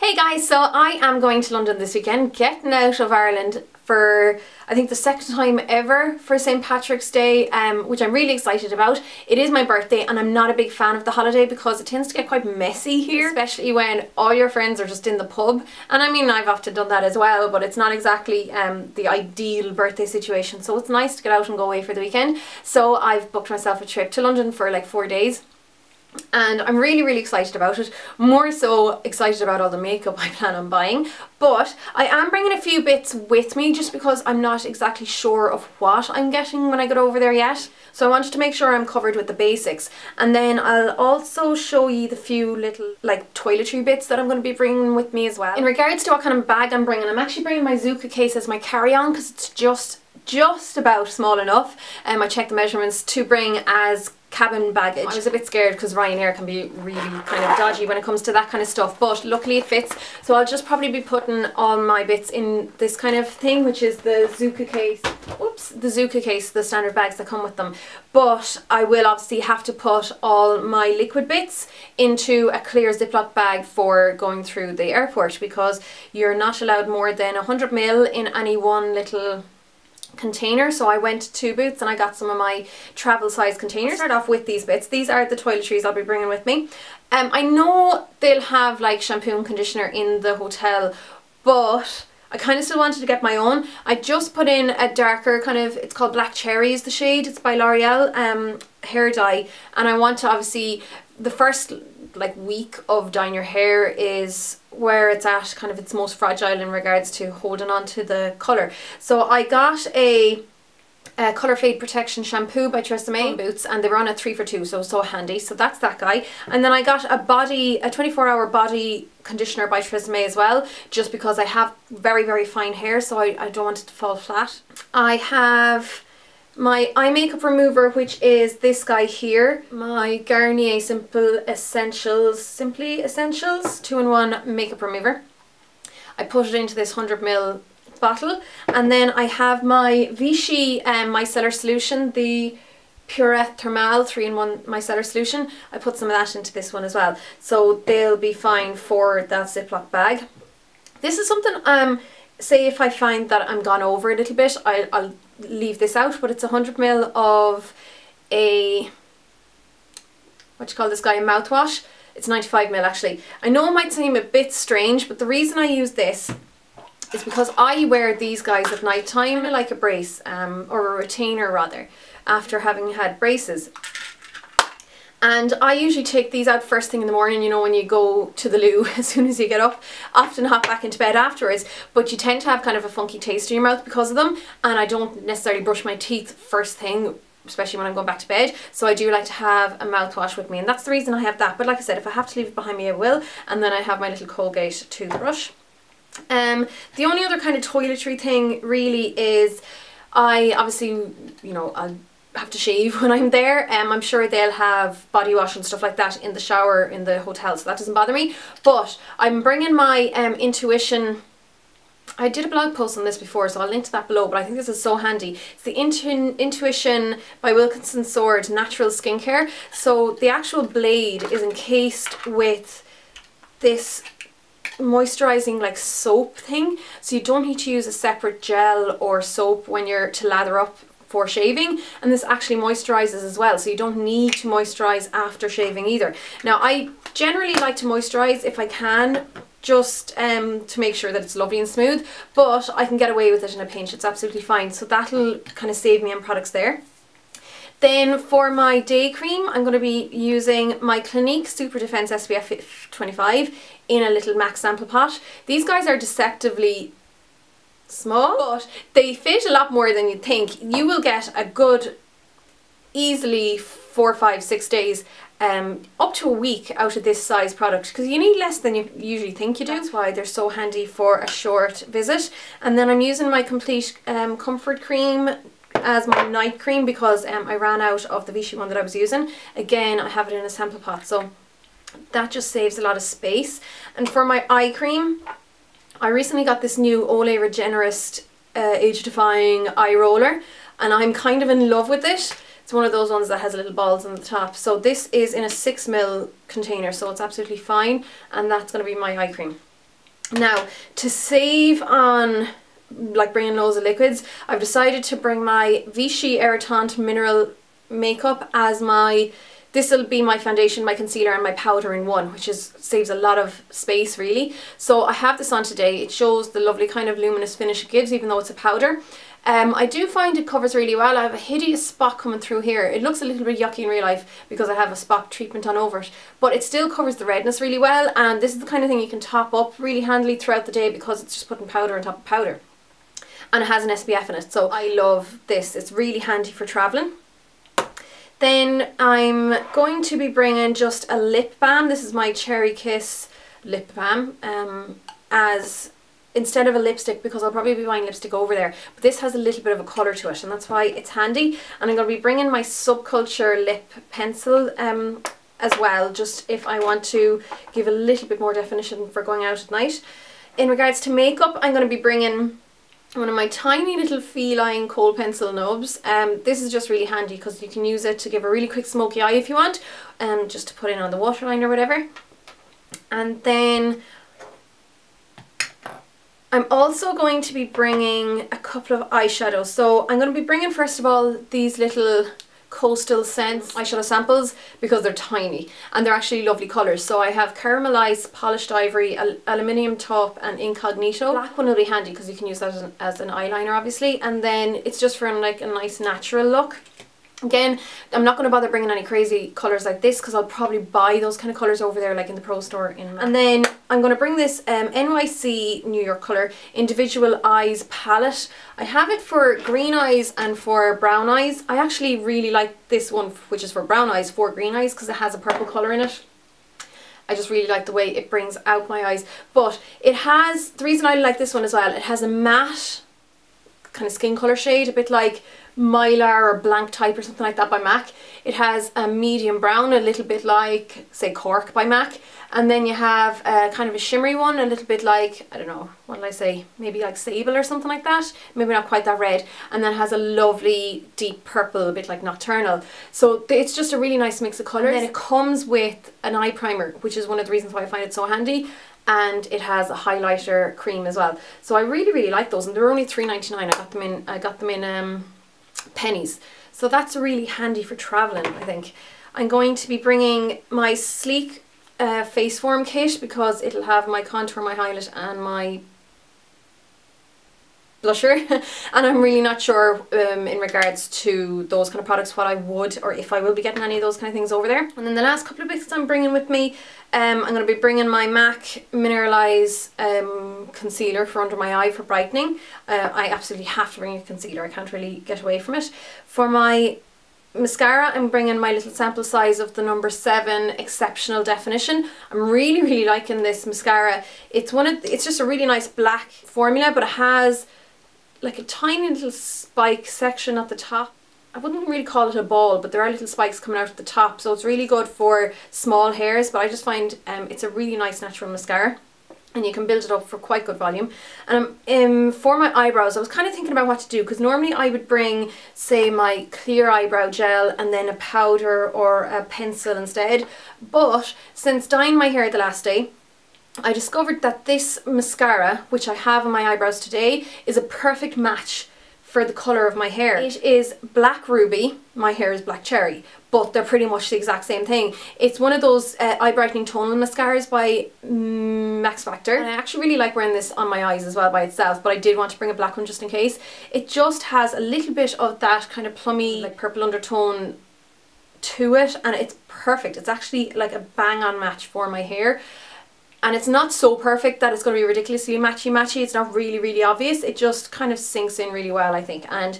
Hey guys, so I am going to London this weekend, getting out of Ireland for I think the second time ever for St. Patrick's Day, which I'm really excited about. It is my birthday and I'm not a big fan of the holiday because it tends to get quite messy here, especially when all your friends are just in the pub. And I mean, I've often done that as well, but it's not exactly the ideal birthday situation, so it's nice to get out and go away for the weekend. So I've booked myself a trip to London for like 4 days. And I'm really excited about it, more so excited about all the makeup I plan on buying. But I am bringing a few bits with me just because I'm not exactly sure of what I'm getting when I get over there yet. So I wanted to make sure I'm covered with the basics, and then I'll also show you the few little like toiletry bits that I'm going to be bringing with me as well. In regards to what kind of bag I'm bringing, I'm actually bringing my Zuka case as my carry-on because it's just about small enough. I checked the measurements to bring as cabin baggage. I was a bit scared because Ryanair can be really kind of dodgy when it comes to that kind of stuff, but luckily it fits. So I'll just probably be putting all my bits in this kind of thing, which is the Zuka case. Oops, the Zuka case, the standard bags that come with them. But I will obviously have to put all my liquid bits into a clear Ziploc bag for going through the airport, because you're not allowed more than 100 ml in any one little container. So I went to Boots and I got some of my travel size containers. I'll start off with these bits. These are the toiletries I'll be bringing with me. I know they'll have like shampoo and conditioner in the hotel, but I kind of still wanted to get my own. I just put in a darker kind of, it's called Black Cherry is the shade, it's by L'Oreal hair dye, and I want to obviously, the first like week of dyeing your hair is where it's at kind of its most fragile in regards to holding on to the colour. So I got a colour fade protection shampoo by Tresemme Boots, and they were on a 3 for 2, so handy. So that's that guy. And then I got a 24-hour body conditioner by Tresemme as well, just because I have very fine hair, so I don't want it to fall flat. I have my eye makeup remover, which is this guy here, my Garnier Simply Essentials 2-in-1 makeup remover. I put it into this 100 ml bottle, and then I have my Vichy micellar solution, the Purette Thermal 3-in-1 micellar solution. I put some of that into this one as well, so they'll be fine for that Ziploc bag. This is something say if I find that I'm gone over a little bit, I'll leave this out, but it's 100 ml of a, what do you call this guy, a mouthwash. It's 95 ml actually. I know it might seem a bit strange, but the reason I use this is because I wear these guys at night time like a brace, or a retainer rather, after having had braces. And I usually take these out first thing in the morning, you know, when you go to the loo as soon as you get up. Often hop back into bed afterwards, but you tend to have kind of a funky taste in your mouth because of them, and I don't necessarily brush my teeth first thing, especially when I'm going back to bed, so I do like to have a mouthwash with me, and that's the reason I have that. But like I said, if I have to leave it behind me I will, and then I have my little Colgate toothbrush. The only other kind of toiletry thing really is, I obviously, you know, I'll have to shave when I'm there. I'm sure they'll have body wash and stuff like that in the shower in the hotel, so that doesn't bother me. But I'm bringing my Intuition. I did a blog post on this before, so I'll link to that below, but I think this is so handy. It's the Intuition by Wilkinson Sword Natural Skincare. So the actual blade is encased with this moisturizing like soap thing, so you don't need to use a separate gel or soap when you're to lather up for shaving, and this actually moisturizes as well, so you don't need to moisturize after shaving either. Now I generally like to moisturize if I can, just to make sure that it's lovely and smooth, but I can get away with it in a pinch, it's absolutely fine, so that'll kind of save me on products there. Then for my day cream, I'm going to be using my Clinique Super Defense SPF 25 in a little MAC sample pot. These guys are deceptively small, but they fit a lot more than you'd think. You will get a good, easily 4, 5, 6 days, up to a week out of this size product, because you need less than you usually think you do. That's why they're so handy for a short visit. And then I'm using my Complete Comfort Cream as my night cream because I ran out of the Vichy one that I was using. Again, I have it in a sample pot, so that just saves a lot of space. And for my eye cream, I recently got this new Olay Regenerist Age Defying Eye Roller, and I'm kind of in love with it. It's one of those ones that has little balls on the top. So this is in a 6 ml container, so it's absolutely fine, and that's going to be my eye cream. Now, to save on like bringing loads of liquids, I've decided to bring my Vichy Irritant Mineral Makeup as my, this will be my foundation, my concealer and my powder in one, which is saves a lot of space really. So I have this on today. It shows the lovely kind of luminous finish it gives even though it's a powder. I do find it covers really well. I have a hideous spot coming through here. It looks a little bit yucky in real life because I have a spot treatment on over it, but it still covers the redness really well, and this is the kind of thing you can top up really handily throughout the day because it's just putting powder on top of powder. And it has an SPF in it, so I love this. It's really handy for travelling. Then I'm going to be bringing just a lip balm. This is my Cherry Kiss lip balm as instead of a lipstick, because I'll probably be buying lipstick over there, but this has a little bit of a colour to it and that's why it's handy. And I'm going to be bringing my Subculture lip pencil as well, just if I want to give a little bit more definition for going out at night. In regards to makeup, I'm going to be bringing one of my tiny little feline kohl pencil nubs. This is just really handy because you can use it to give a really quick smoky eye if you want, just to put in on the waterline or whatever. And then I'm also going to be bringing a couple of eyeshadows. So I'm going to be bringing first of all these little Coastal Scents eyeshadow samples because they're tiny and they're actually lovely colours. So I have Caramelized, Polished Ivory, Aluminium Taupe and Incognito. Black one will be handy because you can use that as an eyeliner obviously, and then it's just for like a nice natural look. Again, I'm not going to bother bringing any crazy colours like this because I'll probably buy those kind of colours over there like in the Pro Store. And then I'm going to bring this NYC New York Colour Individual Eyes palette. I have it for green eyes and for brown eyes. I actually really like this one, which is for brown eyes, for green eyes, because it has a purple colour in it. I just really like the way it brings out my eyes. But it has, the reason I like this one as well, it has a matte kind of skin colour shade, a bit like Mylar or Blank Type or something like that by MAC. It has a medium brown, a little bit like, say, Cork by MAC. And then you have kind of a shimmery one, a little bit like, I don't know, what did I say? Maybe like Sable or something like that. Maybe not quite that red. And then has a lovely deep purple, a bit like Nocturnal. So it's just a really nice mix of colours. And then it comes with an eye primer, which is one of the reasons why I find it so handy. And it has a highlighter cream as well. So I really, really like those. And they're only $3.99. I got them in pennies. So that's really handy for travelling, I think. I'm going to be bringing my Sleek face form kit because it'll have my contour, my highlight and my blusher. And I'm really not sure in regards to those kind of products what I would or if I will be getting any of those kind of things over there. And then the last couple of bits I'm bringing with me, I'm going to be bringing my MAC Mineralize concealer for under my eye for brightening. I absolutely have to bring a concealer, I can't really get away from it. For my mascara, I'm bringing my little sample size of the number 7 Exceptional Definition. I'm really, really liking this mascara. It's just a really nice black formula, but it has like a tiny little spike section at the top. I wouldn't really call it a ball, but there are little spikes coming out at the top, so it's really good for small hairs. But I just find it's a really nice natural mascara and you can build it up for quite good volume. And for my eyebrows, I was kind of thinking about what to do because normally I would bring, say, my clear eyebrow gel and then a powder or a pencil instead. But since dyeing my hair the last day, I discovered that this mascara, which I have on my eyebrows today, is a perfect match for the colour of my hair. It is Black Ruby, my hair is Black Cherry, but they're pretty much the exact same thing. It's one of those eye brightening tonal mascaras by Max Factor. And I actually really like wearing this on my eyes as well by itself, but I did want to bring a black one just in case. It just has a little bit of that kind of plummy, like purple undertone to it, and it's perfect. It's actually like a bang on match for my hair. And it's not so perfect that it's going to be ridiculously matchy-matchy. It's not really, really obvious. It just kind of sinks in really well, I think. And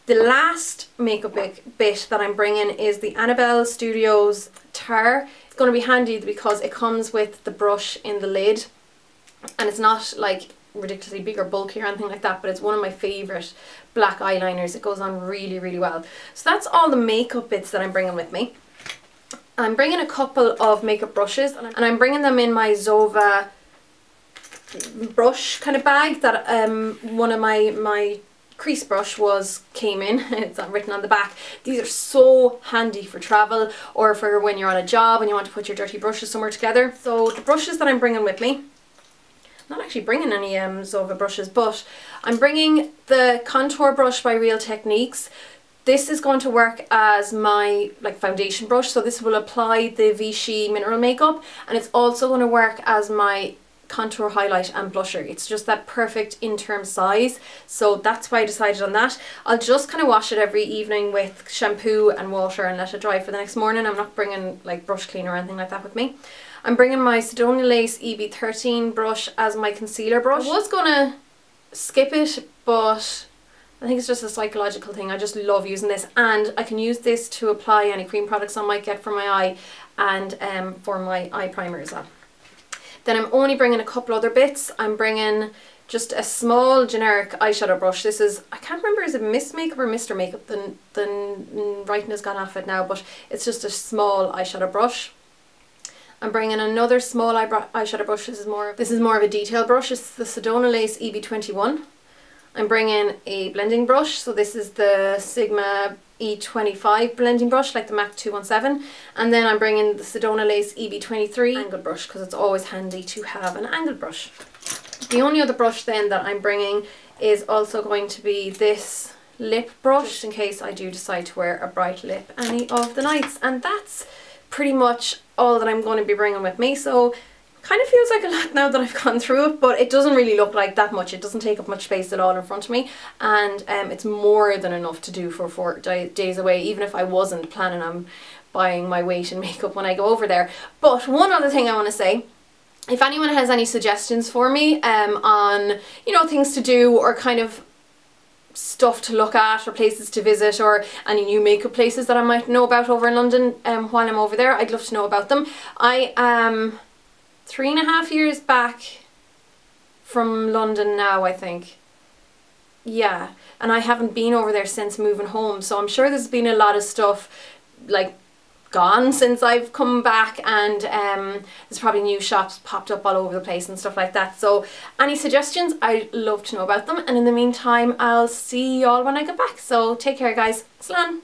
the last makeup bit that I'm bringing is the Annabelle Studios Tar. It's going to be handy because it comes with the brush in the lid. And it's not like ridiculously big or bulky or anything like that, but it's one of my favourite black eyeliners. It goes on really, really well. So that's all the makeup bits that I'm bringing with me. I'm bringing a couple of makeup brushes and I'm bringing them in my Zova brush kind of bag that one of my crease brush came in. It's not written on the back. These are so handy for travel or for when you're on a job and you want to put your dirty brushes somewhere together. So the brushes that I'm bringing with me, not actually bringing any Zova brushes, but I'm bringing the contour brush by Real Techniques. This is going to work as my like foundation brush, so this will apply the Vichy mineral makeup, and it's also going to work as my contour highlight and blusher. It's just that perfect in term size, so that's why I decided on that. I'll just kind of wash it every evening with shampoo and water and let it dry for the next morning. I'm not bringing like brush cleaner or anything like that with me. I'm bringing my Sidonia Lace EB13 brush as my concealer brush. I was gonna skip it, but I think it's just a psychological thing. I just love using this, and I can use this to apply any cream products I might get for my eye, and for my eye primer as well. Then I'm only bringing a couple other bits. I'm bringing just a small generic eyeshadow brush. This is, I can't remember, is it Miss Makeup or Mr. Makeup? The writing has gone off it now, but it's just a small eyeshadow brush. I'm bringing another small eyeshadow brush. This is more of a detail brush. It's the Sidonia Lace EB21. I'm bringing a blending brush. So this is the Sigma E25 blending brush, like the MAC 217. And then I'm bringing the Sidonia Lace EB23 angled brush, because it's always handy to have an angled brush. The only other brush then that I'm bringing is also going to be this lip brush, just in case I do decide to wear a bright lip any of the nights. And that's pretty much all that I'm going to be bringing with me. So kind of feels like a lot now that I've gone through it, but it doesn't really look like that much. It doesn't take up much space at all in front of me, and it's more than enough to do for 4 days away, even if I wasn't planning on buying my weight in makeup when I go over there. But one other thing I want to say, if anyone has any suggestions for me on, you know, things to do or kind of stuff to look at or places to visit or any new makeup places that I might know about over in London while I'm over there, I'd love to know about them. I am 3.5 years back from London now, I think. Yeah, and I haven't been over there since moving home, so I'm sure there's been a lot of stuff like gone since I've come back, and there's probably new shops popped up all over the place and stuff like that. So any suggestions, I'd love to know about them, and in the meantime I'll see y'all when I get back. So take care guys. Slán.